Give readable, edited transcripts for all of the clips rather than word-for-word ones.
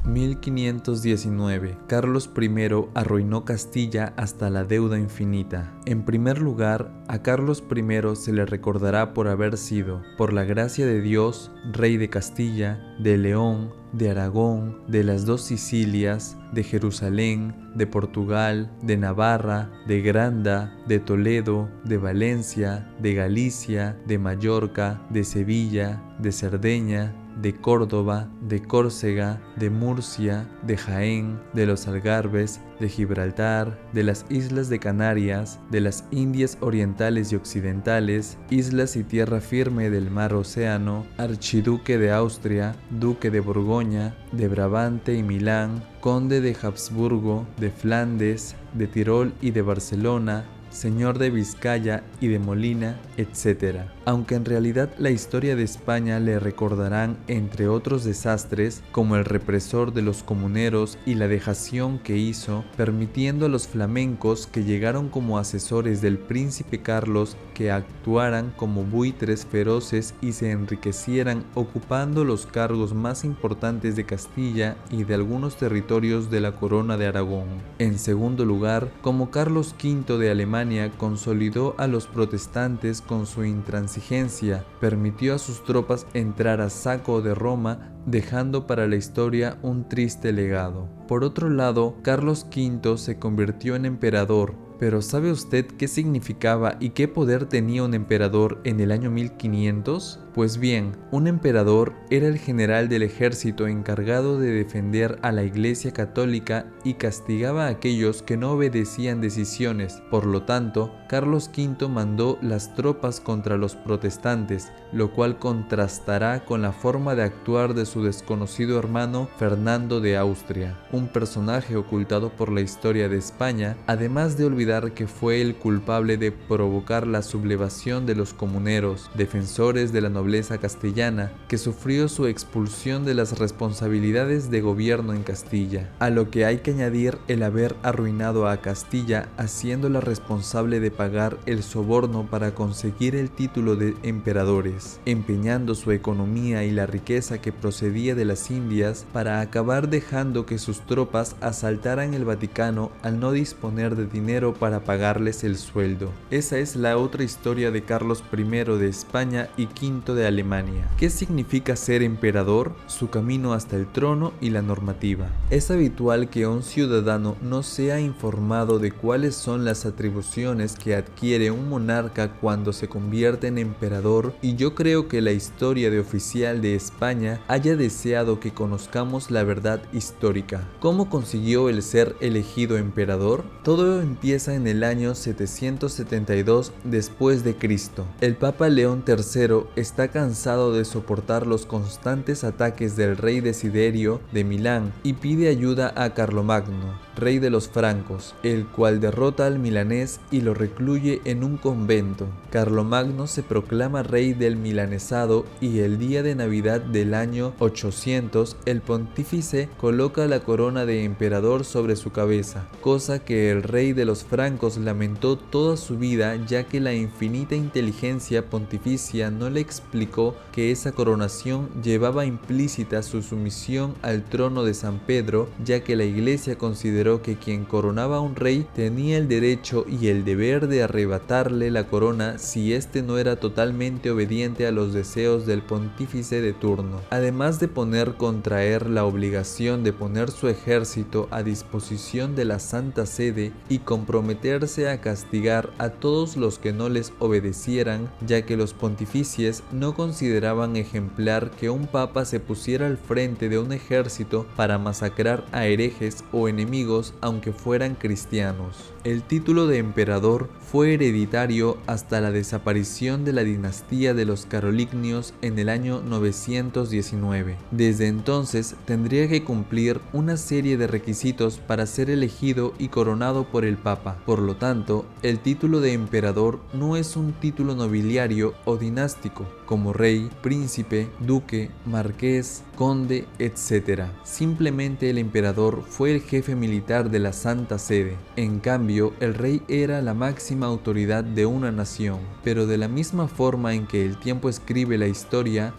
1519. Carlos I arruinó Castilla hasta la deuda infinita. En primer lugar, a Carlos I se le recordará por haber sido, por la gracia de Dios, rey de Castilla, de León, de Aragón, de las dos Sicilias, de Jerusalén, de Portugal, de Navarra, de Granda, de Toledo, de Valencia, de Galicia, de Mallorca, de Sevilla, de Cerdeña, de Córdoba, de Córcega, de Murcia, de Jaén, de los Algarbes, de Gibraltar, de las islas de Canarias, de las Indias orientales y occidentales, islas y tierra firme del mar Océano, archiduque de Austria, duque de Borgoña, de Brabante y Milán, conde de Habsburgo, de Flandes, de Tirol y de Barcelona, señor de Vizcaya y de Molina, etc. Aunque en realidad la historia de España le recordarán, entre otros desastres, como el represor de los comuneros y la dejación que hizo, permitiendo a los flamencos que llegaron como asesores del príncipe Carlos que actuaran como buitres feroces y se enriquecieran ocupando los cargos más importantes de Castilla y de algunos territorios de la corona de Aragón. En segundo lugar, como Carlos V de Alemania consolidó a los protestantes con su intransigencia, permitió a sus tropas entrar a saco de Roma, dejando para la historia un triste legado. Por otro lado, Carlos V se convirtió en emperador, pero ¿sabe usted qué significaba y qué poder tenía un emperador en el año 1500? Pues bien, un emperador era el general del ejército encargado de defender a la Iglesia Católica y castigaba a aquellos que no obedecían decisiones. Por lo tanto, Carlos V mandó las tropas contra los protestantes, lo cual contrastará con la forma de actuar de su desconocido hermano Fernando de Austria, un personaje ocultado por la historia de España, además de olvidar que fue el culpable de provocar la sublevación de los comuneros, defensores de la nobleza castellana, que sufrió su expulsión de las responsabilidades de gobierno en Castilla, a lo que hay que añadir el haber arruinado a Castilla haciéndola responsable de pagar el soborno para conseguir el título de emperadores, empeñando su economía y la riqueza que procedía de las Indias para acabar dejando que sus tropas asaltaran el Vaticano al no disponer de dinero para pagarles el sueldo. Esa es la otra historia de Carlos I de España y V de Alemania. ¿Qué significa ser emperador? Su camino hasta el trono y la normativa. Es habitual que un ciudadano no sea informado de cuáles son las atribuciones que adquiere un monarca cuando se convierte en emperador, y yo creo que la historia de oficial de España haya deseado que conozcamos la verdad histórica. ¿Cómo consiguió el ser elegido emperador? Todo empieza en el año 772 después de Cristo. El Papa León III está cansado de soportar los constantes ataques del rey Desiderio de Milán y pide ayuda a Carlomagno, rey de los francos, el cual derrota al milanés y lo recluye en un convento. Carlomagno se proclama rey del milanesado y el día de Navidad del año 800 el pontífice coloca la corona de emperador sobre su cabeza, cosa que el rey de los francos lamentó toda su vida, ya que la infinita inteligencia pontificia no le explicó que esa coronación llevaba implícita su sumisión al trono de San Pedro, ya que la Iglesia consideró que quien coronaba a un rey tenía el derecho y el deber de arrebatarle la corona si éste no era totalmente obediente a los deseos del pontífice de turno, además de poner contra él la obligación de poner su ejército a disposición de la Santa Sede y comprometerse a castigar a todos los que no les obedecieran, ya que los pontífices no consideraban ejemplar que un papa se pusiera al frente de un ejército para masacrar a herejes o enemigos aunque fueran cristianos. El título de emperador fue hereditario hasta la desaparición de la dinastía de los carolingios en el año 919. Desde entonces tendría que cumplir una serie de requisitos para ser elegido y coronado por el Papa. Por lo tanto, el título de emperador no es un título nobiliario o dinástico, como rey, príncipe, duque, marqués, conde, etc. Simplemente el emperador fue el jefe militar de la Santa Sede. En cambio, cambio, el rey era la máxima autoridad de una nación, pero de la misma forma en que el tiempo escribe la historia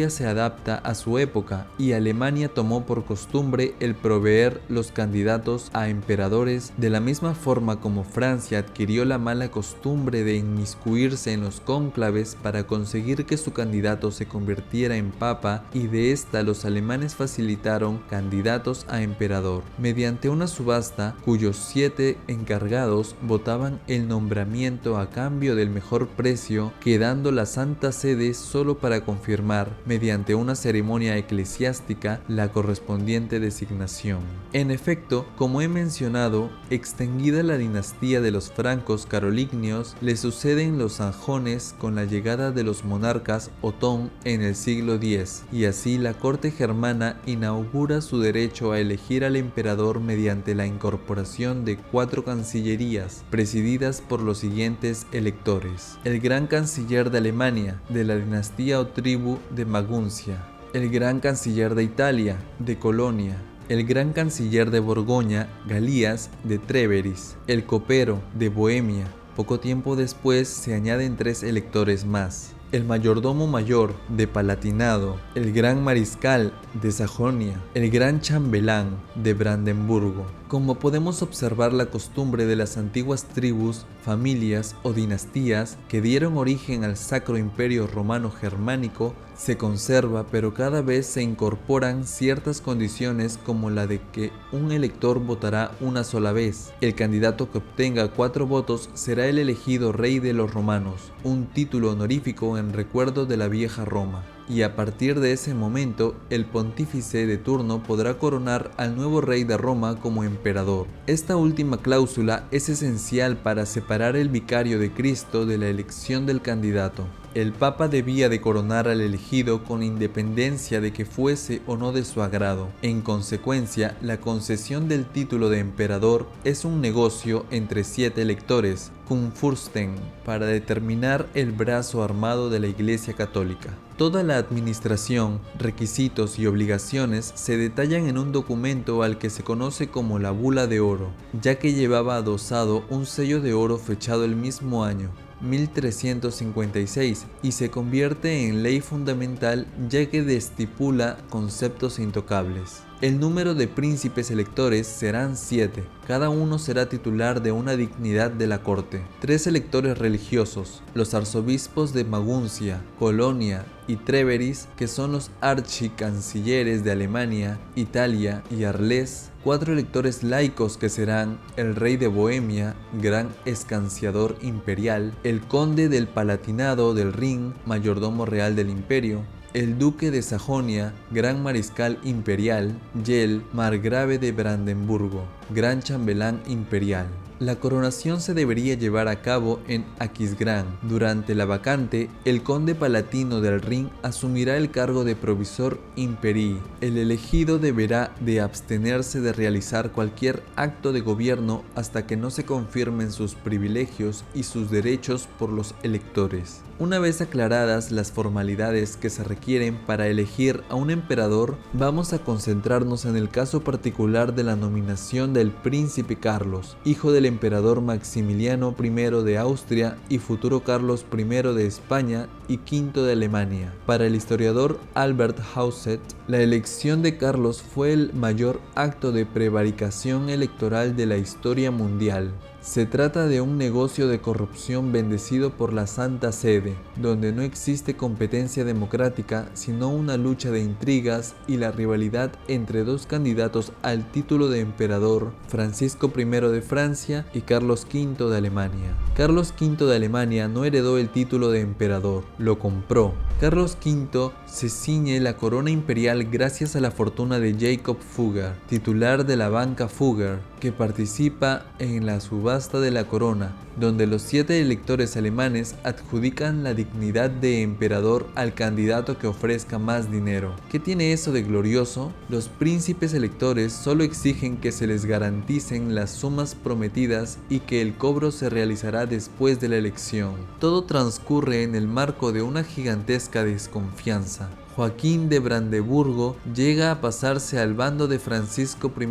se adapta a su época, y Alemania tomó por costumbre el proveer los candidatos a emperadores de la misma forma como Francia adquirió la mala costumbre de inmiscuirse en los cónclaves para conseguir que su candidato se convirtiera en papa, y de esta los alemanes facilitaron candidatos a emperador mediante una subasta cuyos 7 encargados votaban el nombramiento a cambio del mejor precio, quedando la Santa Sede solo para confirmar mediante una ceremonia eclesiástica la correspondiente designación. En efecto, como he mencionado, extinguida la dinastía de los francos carolingios, le suceden los sajones con la llegada de los monarcas Otón en el siglo X, y así la corte germana inaugura su derecho a elegir al emperador mediante la incorporación de 4 cancillerías, presididas por los siguientes electores: el gran canciller de Alemania, de la dinastía o tribu de Maguncia; el gran canciller de Italia, de Colonia; el gran canciller de Borgoña, Galías, de Tréveris; el copero, de Bohemia. Poco tiempo después se añaden 3 electores más: el mayordomo mayor, de Palatinado; el gran mariscal, de Sajonia; el gran chambelán, de Brandenburgo. Como podemos observar, la costumbre de las antiguas tribus, familias o dinastías que dieron origen al Sacro Imperio Romano Germánico se conserva, pero cada vez se incorporan ciertas condiciones, como la de que un elector votará una sola vez. El candidato que obtenga 4 votos será el elegido rey de los romanos, un título honorífico en recuerdo de la vieja Roma. Y a partir de ese momento, el pontífice de turno podrá coronar al nuevo rey de Roma como emperador. Esta última cláusula es esencial para separar el vicario de Cristo de la elección del candidato. El Papa debía de coronar al elegido con independencia de que fuese o no de su agrado. En consecuencia, la concesión del título de emperador es un negocio entre 7 electores, Kurfürsten, para determinar el brazo armado de la Iglesia Católica. Toda la administración, requisitos y obligaciones se detallan en un documento al que se conoce como la Bula de Oro, ya que llevaba adosado un sello de oro fechado el mismo año, 1356, y se convierte en ley fundamental ya que estipula conceptos intocables. El número de príncipes electores serán 7, cada uno será titular de una dignidad de la corte. 3 electores religiosos, los arzobispos de Maguncia, Colonia y Tréveris, que son los archicancilleres de Alemania, Italia y Arles. 4 electores laicos, que serán el rey de Bohemia, gran escanciador imperial; el conde del Palatinado del Rin, mayordomo real del imperio; el duque de Sajonia, gran mariscal imperial; y el margrave de Brandenburgo, gran chambelán imperial. La coronación se debería llevar a cabo en Aquisgrán. Durante la vacante, el conde palatino del Rin asumirá el cargo de provisor imperii. El elegido deberá de abstenerse de realizar cualquier acto de gobierno hasta que no se confirmen sus privilegios y sus derechos por los electores. Una vez aclaradas las formalidades que se requieren para elegir a un emperador, vamos a concentrarnos en el caso particular de la nominación del príncipe Carlos, hijo del emperador Maximiliano I de Austria y futuro Carlos I de España y V de Alemania. Para el historiador Albert Hauset, la elección de Carlos fue el mayor acto de prevaricación electoral de la historia mundial. Se trata de un negocio de corrupción bendecido por la Santa Sede, donde no existe competencia democrática, sino una lucha de intrigas y la rivalidad entre 2 candidatos al título de emperador, Francisco I de Francia y Carlos V de Alemania. Carlos V de Alemania no heredó el título de emperador, lo compró. Carlos V se ciñe la corona imperial gracias a la fortuna de Jacob Fugger, titular de la banca Fugger, que participa en la subasta de la corona, donde los 7 electores alemanes adjudican la dignidad de emperador al candidato que ofrezca más dinero. ¿Qué tiene eso de glorioso? Los príncipes electores solo exigen que se les garanticen las sumas prometidas y que el cobro se realizará después de la elección. Todo transcurre en el marco de una gigantesca desconfianza. Joaquín de Brandeburgo llega a pasarse al bando de Francisco I,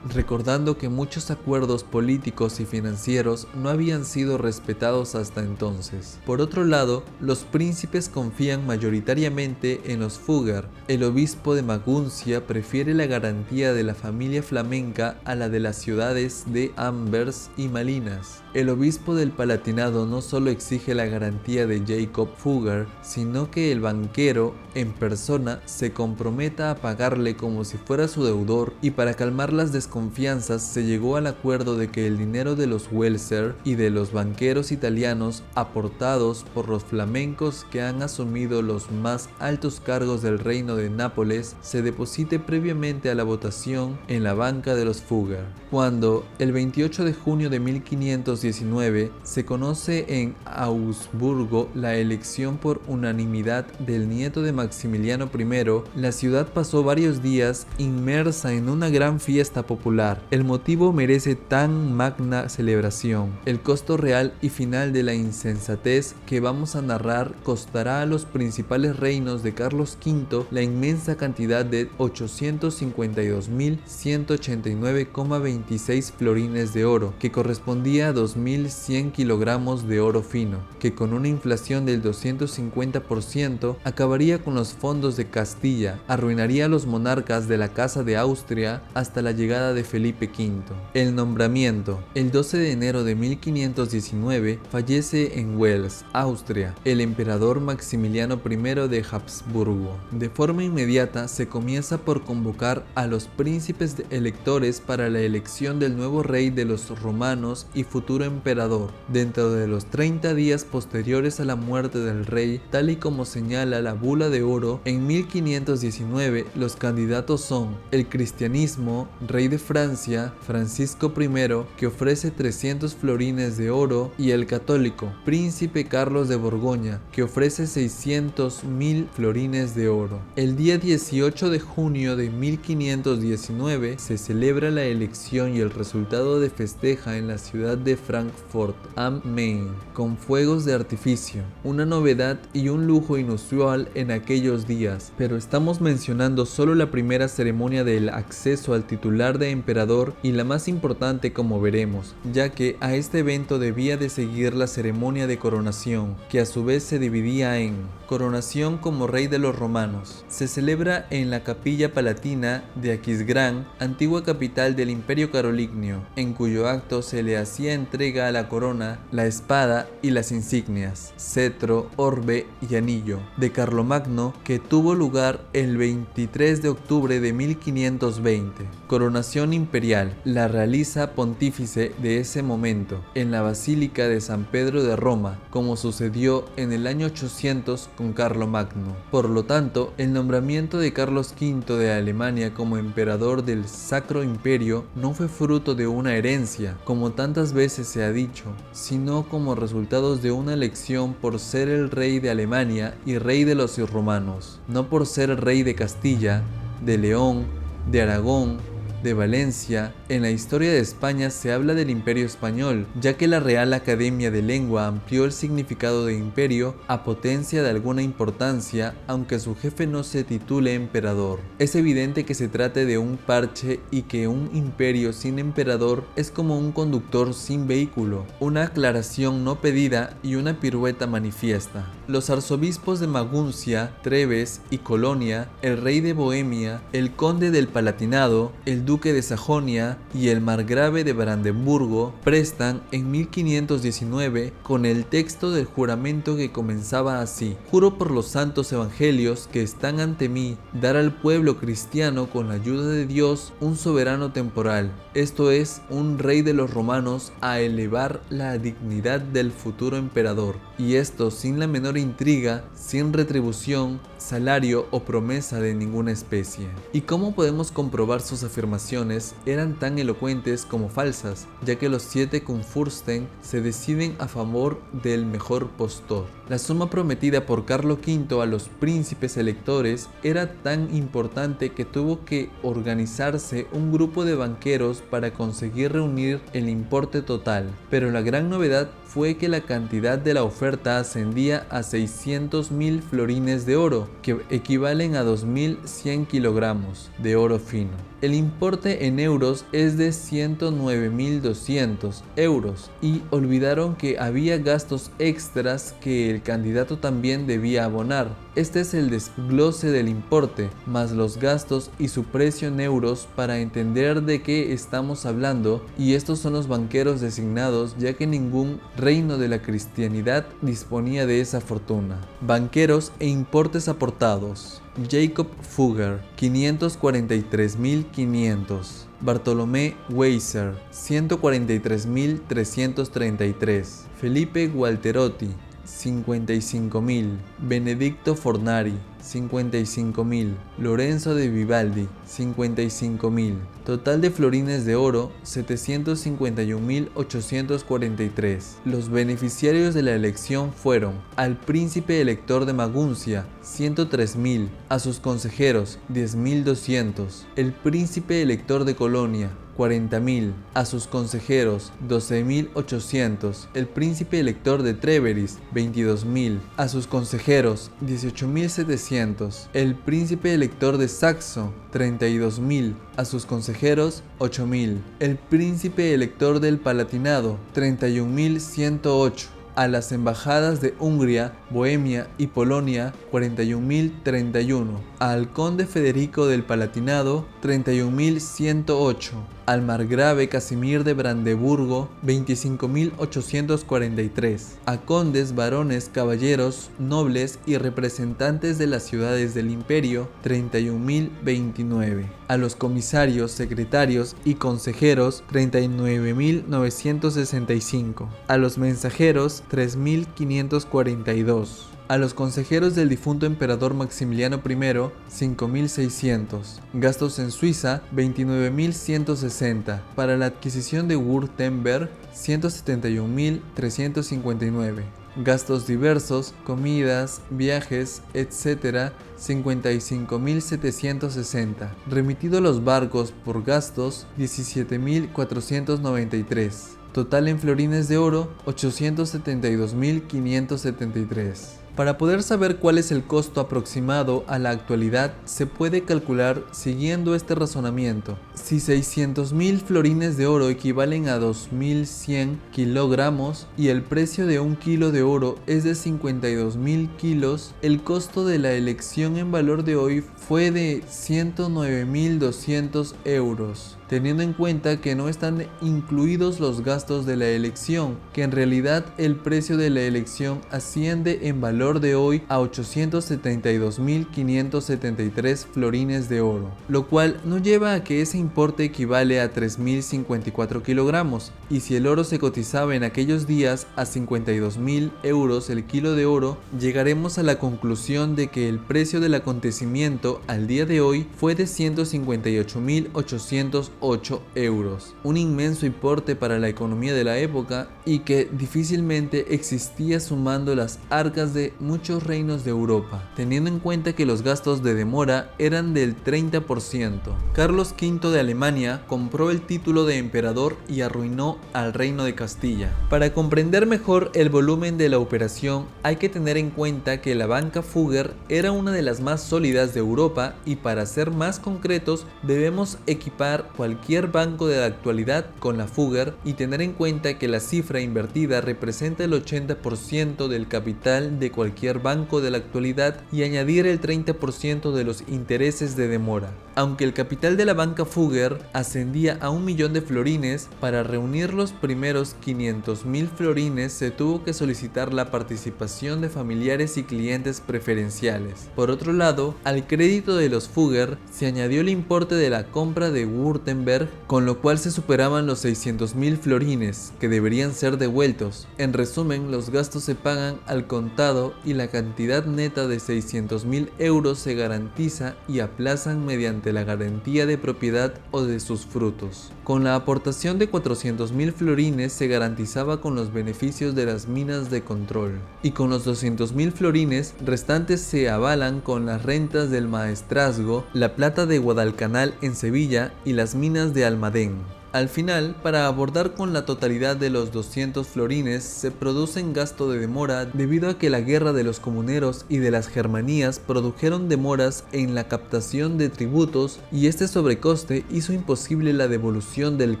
recordando que muchos acuerdos políticos y financieros no habían sido respetados hasta entonces. Por otro lado, los príncipes confían mayoritariamente en los Fugger. El obispo de Maguncia prefiere la garantía de la familia flamenca a la de las ciudades de Anvers y Malinas. El obispo del Palatinado no solo exige la garantía de Jacob Fugger, sino que el banquero en persona se comprometa a pagarle como si fuera su deudor, y para calmar las desconfianzas se llegó al acuerdo de que el dinero de los Welser y de los banqueros italianos aportados por los flamencos que han asumido los más altos cargos del reino de Nápoles se deposite previamente a la votación en la banca de los Fugger. Cuando el 28 de junio de 1519 se conoce en Augsburgo la elección por unanimidad del nieto de Maximiliano I, la ciudad pasó varios días inmersa en una gran fiesta popular. El motivo merece tan magna celebración. El costo real y final de la insensatez que vamos a narrar costará a los principales reinos de Carlos V la inmensa cantidad de 852.189,26 florines de oro, que correspondía a 2.100 kilogramos de oro fino, que con una inflación del 250% acabaría con los fondos de Castilla, arruinaría a los monarcas de la Casa de Austria hasta la llegada de Felipe V. El nombramiento. El 12 de enero de 1519 fallece en Wels, Austria, el emperador Maximiliano I de Habsburgo. De forma inmediata se comienza por convocar a los príncipes electores para la elección del nuevo rey de los romanos y futuro emperador. Dentro de los 30 días posteriores a la muerte del rey, tal y como señala la Bula de Oro, en 1519 los candidatos son el cristianismo, rey de Francia, Francisco I, que ofrece 300 florines de oro, y el católico, príncipe Carlos de Borgoña, que ofrece 600.000 florines de oro. El día 18 de junio de 1519 se celebra la elección y el resultado de festeja en la ciudad de Frankfurt am Main, con fuegos de artificio, una novedad y un lujo inusual en aquellos días, pero estamos mencionando solo la primera ceremonia del acceso al titular de emperador y la más importante, como veremos, ya que a este evento debía de seguir la ceremonia de coronación, que a su vez se dividía en coronación como rey de los romanos. Se celebra en la Capilla Palatina de Aquisgrán, antigua capital del Imperio Carolingio, en cuyo acto se le hacía entrega a la corona, la espada y las insignias, cetro, orbe y anillo, de Carlomagno, que tuvo lugar el 23 de octubre de 1520. Coronación imperial. La realiza pontífice de ese momento, en la Basílica de San Pedro de Roma, como sucedió en el año 800 con Carlomagno. Por lo tanto, el nombramiento de Carlos V de Alemania como emperador del Sacro Imperio no fue fruto de una herencia, como tantas veces se ha dicho, sino como resultados de una elección por ser el rey de Alemania y rey de los romanos, no por ser rey de Castilla, de León, de Aragón, de Valencia. En la historia de España se habla del Imperio Español, ya que la Real Academia de Lengua amplió el significado de imperio a potencia de alguna importancia, aunque su jefe no se titule emperador. Es evidente que se trate de un parche y que un imperio sin emperador es como un conductor sin vehículo, una aclaración no pedida y una pirueta manifiesta. Los arzobispos de Maguncia, Treves y Colonia, el rey de Bohemia, el conde del Palatinado, el duque de Sajonia y el margrave de Brandeburgo prestan en 1519 con el texto del juramento que comenzaba así: juro por los santos evangelios que están ante mí dar al pueblo cristiano con la ayuda de Dios un soberano temporal, esto es, un rey de los romanos, a elevar la dignidad del futuro emperador, y esto sin la menor intriga, sin retribución, salario o promesa de ninguna especie. ¿Y cómo podemos comprobar sus afirmaciones? Eran tan elocuentes como falsas, ya que los 7 Kurfürsten se deciden a favor del mejor postor. La suma prometida por Carlos V a los príncipes electores era tan importante que tuvo que organizarse un grupo de banqueros para conseguir reunir el importe total, pero la gran novedad fue que la cantidad de la oferta ascendía a 600.000 florines de oro, que equivalen a 2.100 kilogramos de oro fino. El importe en euros es de 109.200 euros y olvidaron que había gastos extras que el candidato también debía abonar. Este es el desglose del importe, más los gastos y su precio en euros para entender de qué estamos hablando, y estos son los banqueros designados ya que ningún reino de la cristianidad disponía de esa fortuna. Banqueros e importes aportados. Jacob Fugger, 543.500. Bartolomé Weiser, 143.333. Felipe Gualterotti, 55.000. Benedicto Fornari, 55.000. Lorenzo de Vivaldi, 55.000. Total de florines de oro, 751.843. Los beneficiarios de la elección fueron: al príncipe elector de Maguncia, 103.000. A sus consejeros, 10.200. El príncipe elector de Colonia, 40.000. A sus consejeros, 12.800. El príncipe elector de Tréveris, 22.000. A sus consejeros, 18.700. El príncipe elector de Saxo, 32.000. A sus consejeros, 8.000. El príncipe elector del Palatinado, 31.108. A las embajadas de Hungría, Bohemia y Polonia, 41.031. Al conde Federico del Palatinado, 31.108. Al margrave Casimir de Brandeburgo, 25.843. A condes, varones, caballeros, nobles y representantes de las ciudades del imperio, 31.029. A los comisarios, secretarios y consejeros, 39.965. A los mensajeros, 3.542. A los consejeros del difunto emperador Maximiliano I, 5.600. Gastos en Suiza, 29.160. Para la adquisición de Württemberg, 171.359. Gastos diversos, comidas, viajes, etc., 55.760. Remitido a los barcos por gastos, 17.493. Total en florines de oro, 872.573. Para poder saber cuál es el costo aproximado a la actualidad, se puede calcular siguiendo este razonamiento. Si 600.000 florines de oro equivalen a 2.100 kilogramos y el precio de un kilo de oro es de 52.000 kilos, el costo de la elección en valor de hoy fue de 109.200 euros. Teniendo en cuenta que no están incluidos los gastos de la elección, que en realidad el precio de la elección asciende en valor de hoy a 872.573 florines de oro, lo cual no lleva a que ese importe equivale a 3.054 kilogramos, y si el oro se cotizaba en aquellos días a 52.000 euros el kilo de oro, llegaremos a la conclusión de que el precio del acontecimiento al día de hoy fue de 158.808 euros, un inmenso importe para la economía de la época y que difícilmente existía sumando las arcas de muchos reinos de Europa, teniendo en cuenta que los gastos de demora eran del 30%. Carlos V de Alemania compró el título de emperador y arruinó al reino de Castilla. Para comprender mejor el volumen de la operación, hay que tener en cuenta que la banca Fugger era una de las más sólidas de Europa, y para ser más concretos debemos equipar cualquier banco de la actualidad con la Fugger y tener en cuenta que la cifra invertida representa el 80% del capital de cualquier banco de la actualidad y añadir el 30% de los intereses de demora. Aunque el capital de la banca Fugger ascendía a 1 millón de florines, para reunir los primeros 500.000 florines se tuvo que solicitar la participación de familiares y clientes preferenciales. Por otro lado, al crédito de los Fugger se añadió el importe de la compra de Württemberg, con lo cual se superaban los 600.000 florines, que deberían ser devueltos. En resumen, los gastos se pagan al contado y la cantidad neta de 600.000 euros se garantiza y aplazan mediante la garantía de propiedad o de sus frutos. Con la aportación de 400.000 florines se garantizaba con los beneficios de las minas de control, y con los 200.000 florines restantes se avalan con las rentas del maestrazgo, la plata de Guadalcanal en Sevilla y las minas de Almadén. Al final, para abordar con la totalidad de los 200 florines, se produce un gasto de demora debido a que la guerra de los comuneros y de las Germanías produjeron demoras en la captación de tributos y este sobrecoste hizo imposible la devolución del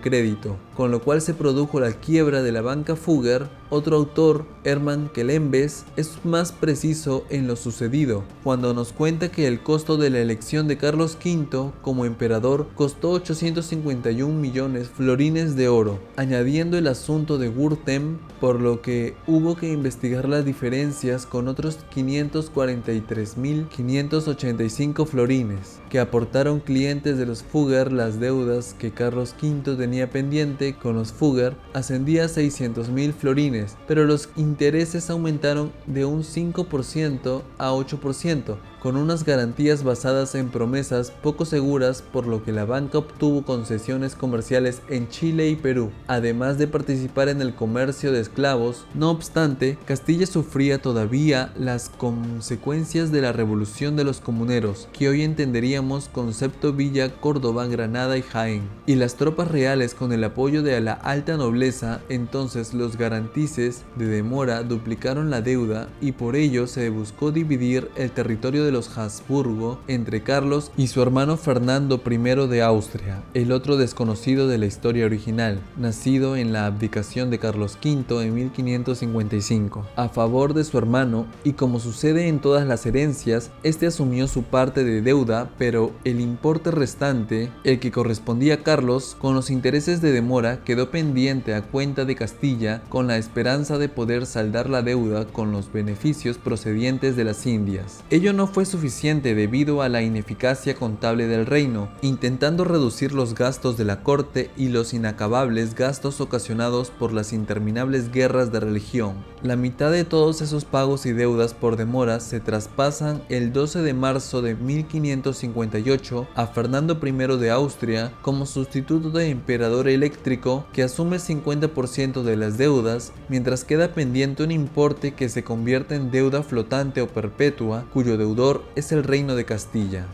crédito, con lo cual se produjo la quiebra de la banca Fugger. Otro autor, Hermann Kellenbes, es más preciso en lo sucedido, cuando nos cuenta que el costo de la elección de Carlos V como emperador costó 851 millones florines de oro, añadiendo el asunto de Wurtem, por lo que hubo que investigar las diferencias con otros 543.585 florines, que aportaron clientes de los Fugger. Las deudas que Carlos V tenía pendiente con los Fugger ascendía a 600.000 florines, pero los intereses aumentaron de un 5% a 8%, con unas garantías basadas en promesas poco seguras, por lo que la banca obtuvo concesiones comerciales en Chile y Perú, además de participar en el comercio de esclavos. No obstante, Castilla sufría todavía las consecuencias de la revolución de los comuneros, que hoy entenderíamos concepto Villa, Córdoba, Granada y Jaén, y las tropas reales con el apoyo de la alta nobleza. Entonces los garantices de demora duplicaron la deuda y por ello se buscó dividir el territorio de los Habsburgo entre Carlos y su hermano Fernando I de Austria, el otro desconocido de la historia original, nacido en la abdicación de Carlos V en 1555, a favor de su hermano, y como sucede en todas las herencias, este asumió su parte de deuda, pero el importe restante, el que correspondía a Carlos, con los intereses de demora, quedó pendiente a cuenta de Castilla, con la esperanza de poder saldar la deuda con los beneficios procedientes de las Indias. Ello no fue suficiente debido a la ineficacia contable del reino, intentando reducir los gastos de la corte y los inacabables gastos ocasionados por las interminables guerras de religión. La mitad de todos esos pagos y deudas por demoras se traspasan el 12 de marzo de 1558 a Fernando I de Austria como sustituto de emperador eléctrico, que asume el 50% de las deudas, mientras queda pendiente un importe que se convierte en deuda flotante o perpetua, cuyo deudor es el reino de Castilla.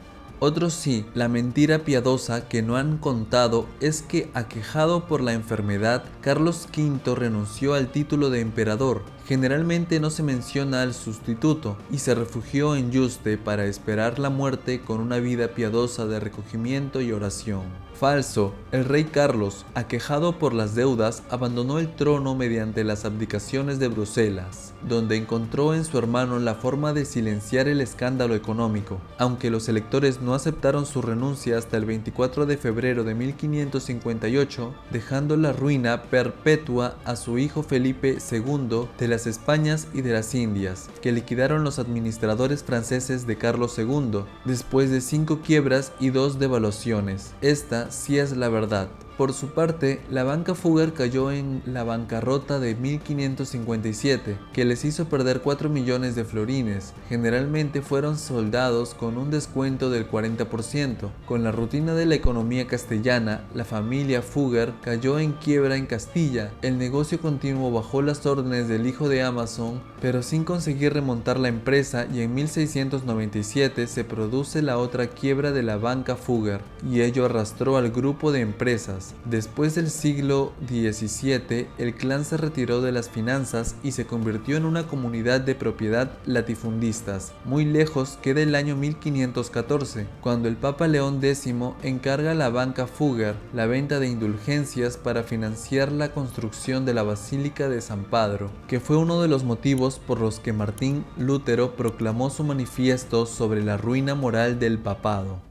Otros sí, la mentira piadosa que no han contado es que, aquejado por la enfermedad, Carlos V renunció al título de emperador. Generalmente no se menciona al sustituto y se refugió en Yuste para esperar la muerte con una vida piadosa de recogimiento y oración. Falso. El rey Carlos, aquejado por las deudas, abandonó el trono mediante las abdicaciones de Bruselas, donde encontró en su hermano la forma de silenciar el escándalo económico, aunque los electores no aceptaron su renuncia hasta el 24 de febrero de 1558, dejando la ruina perpetua a su hijo Felipe II de las Españas y de las Indias, que liquidaron los administradores franceses de Carlos II, después de 5 quiebras y 2 devaluaciones. Esta sí es la verdad. Por su parte, la banca Fugger cayó en la bancarrota de 1557, que les hizo perder 4 millones de florines. Generalmente fueron soldados con un descuento del 40%. Con la rutina de la economía castellana, la familia Fugger cayó en quiebra en Castilla. El negocio continuó bajo las órdenes del hijo de Amazon, pero sin conseguir remontar la empresa, y en 1697 se produce la otra quiebra de la banca Fugger, y ello arrastró al grupo de empresas. Después del siglo XVII, el clan se retiró de las finanzas y se convirtió en una comunidad de propiedad latifundistas. Muy lejos queda el año 1514, cuando el Papa León X encarga a la banca Fugger la venta de indulgencias para financiar la construcción de la Basílica de San Pedro, que fue uno de los motivos por los que Martín Lutero proclamó su manifiesto sobre la ruina moral del papado.